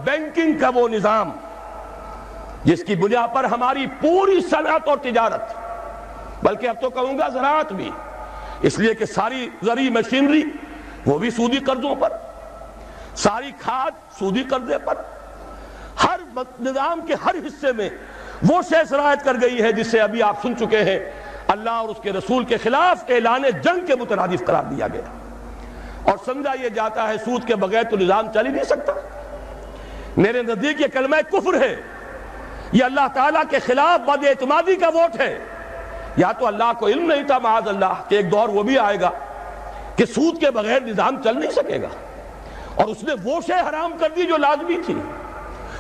Banking کا وہ نظام جس کی بنیاد پر ہماری پوری صنعت اور تجارت، بلکہ اب تو کہوں گا زراعت بھی، اس لیے کہ ساری زرعی مشینری وہ بھی سودی قرضوں پر، ساری کھاد سودی قرضے پر، ہر نظام کے ہر حصے میں وہ شے شرائط کر گئی ہے جسے ابھی آپ سن چکے ہیں اللہ اور اس کے رسول کے خلاف اعلان جنگ کے مترادف قرار دیا گیا، اور سمجھا یہ جاتا ہے سود کے بغیر تو نظام چل ہی نہیں سکتا۔ میرے نزدیک یہ کلمہ کفر ہے، یہ اللہ تعالیٰ کے خلاف بد اعتمادی کا ووٹ ہے۔ یا تو اللہ کو علم نہیں تھا معاذ اللہ کہ ایک دور وہ بھی آئے گا کہ سود کے بغیر نظام چل نہیں سکے گا، اور اس نے وہ شے حرام کر دی جو لازمی تھی۔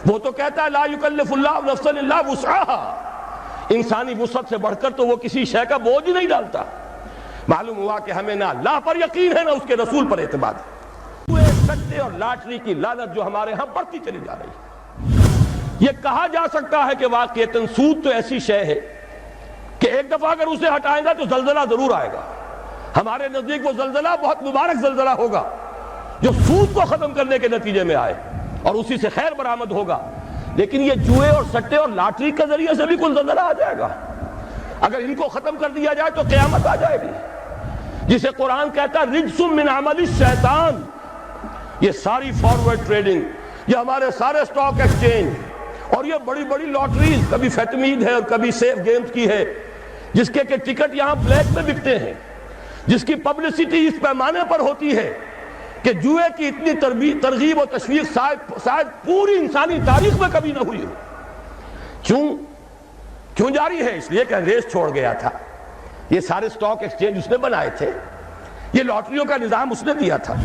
وہ تو کہتا ہے لا یکلف اللہ نفسا الا وسعها، انسانی وسعت سے بڑھ کر تو وہ کسی شے کا بوجھ ہی نہیں ڈالتا۔ معلوم ہوا کہ ہمیں نہ اللہ پر یقین ہے نہ اس کے رسول پر اعتماد ہے۔ سٹے اور لاٹری کی لعنت جو ہمارے ہاں بڑھتی چلی جا رہی ہے، یہ کہا جا سکتا ہے کہ واقعتاً سود تو ایسی شے ہے کہ ایک دفعہ اگر اسے ہٹائیں گا تو زلزلہ ضرور آئے گا۔ ہمارے نزدیک وہ زلزلہ بہت مبارک زلزلہ ہوگا جو سود کو ختم کرنے کے نتیجے میں آئے اور اسی سے خیر برآمد ہوگا، لیکن یہ جوئے اور سٹے اور لاٹری کے ذریعے سے بھی کوئی زلزلہ آ جائے گا۔ اگر ان کو ختم کر دیا جائے تو قیامت آ جائے گی، جسے قرآن کہتا ہے رجس من عمل الشیطان۔ یہ ساری فارورڈ ٹریڈنگ، یہ ہمارے سارے سٹاک ایکسچینج اور یہ بڑی بڑی لاٹریز، کبھی فیٹمید ہے اور کبھی سیف گیمز کی ہے، جس کے ٹکٹ یہاں بلیک میں بکتے ہیں، جس کی پبلسٹی اس پیمانے پر ہوتی ہے کہ جوئے کی اتنی ترغیب و تشویق شاید پوری انسانی تاریخ میں کبھی نہ ہوئی ہو۔ کیوں جاری ہے؟ اس لیے کہ انگریز چھوڑ گیا تھا۔ یہ سارے سٹاک ایکسچینج اس نے بنائے تھے، یہ لاٹریوں کا نظام اس نے دیا تھا۔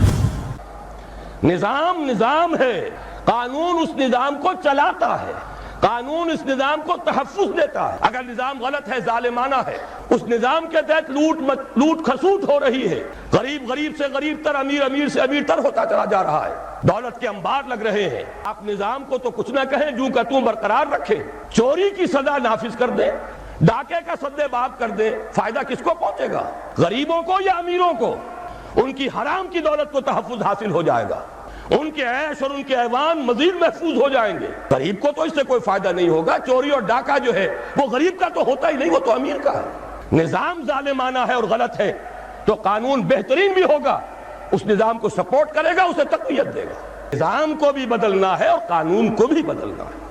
نظام ہے، قانون اس نظام کو چلاتا ہے، قانون اس نظام کو تحفظ دیتا ہے۔ اگر نظام غلط ہے، ظالمانہ ہے، اس نظام کے تحت لوٹ کھسوٹ ہو رہی ہے، غریب سے غریب تر، امیر سے امیر تر ہوتا چلا جا رہا ہے، دولت کے انبار لگ رہے ہیں، آپ نظام کو تو کچھ نہ کہیں، جوں کا توں برقرار رکھیں، چوری کی سزا نافذ کر دیں، ڈاکے کا سدے باب کر دیں، فائدہ کس کو پہنچے گا؟ غریبوں کو یا امیروں کو؟ ان کی حرام کی دولت کو تحفظ حاصل ہو جائے گا، ان کے عیش اور ان کے ایوان مزید محفوظ ہو جائیں گے۔ غریب کو تو اس سے کوئی فائدہ نہیں ہوگا۔ چوری اور ڈاکہ جو ہے وہ غریب کا تو ہوتا ہی نہیں، وہ تو امیر کا ہے۔ نظام ظالمانہ ہے اور غلط ہے تو قانون بہترین بھی ہوگا، اس نظام کو سپورٹ کرے گا، اسے تقویت دے گا۔ نظام کو بھی بدلنا ہے اور قانون کو بھی بدلنا ہے۔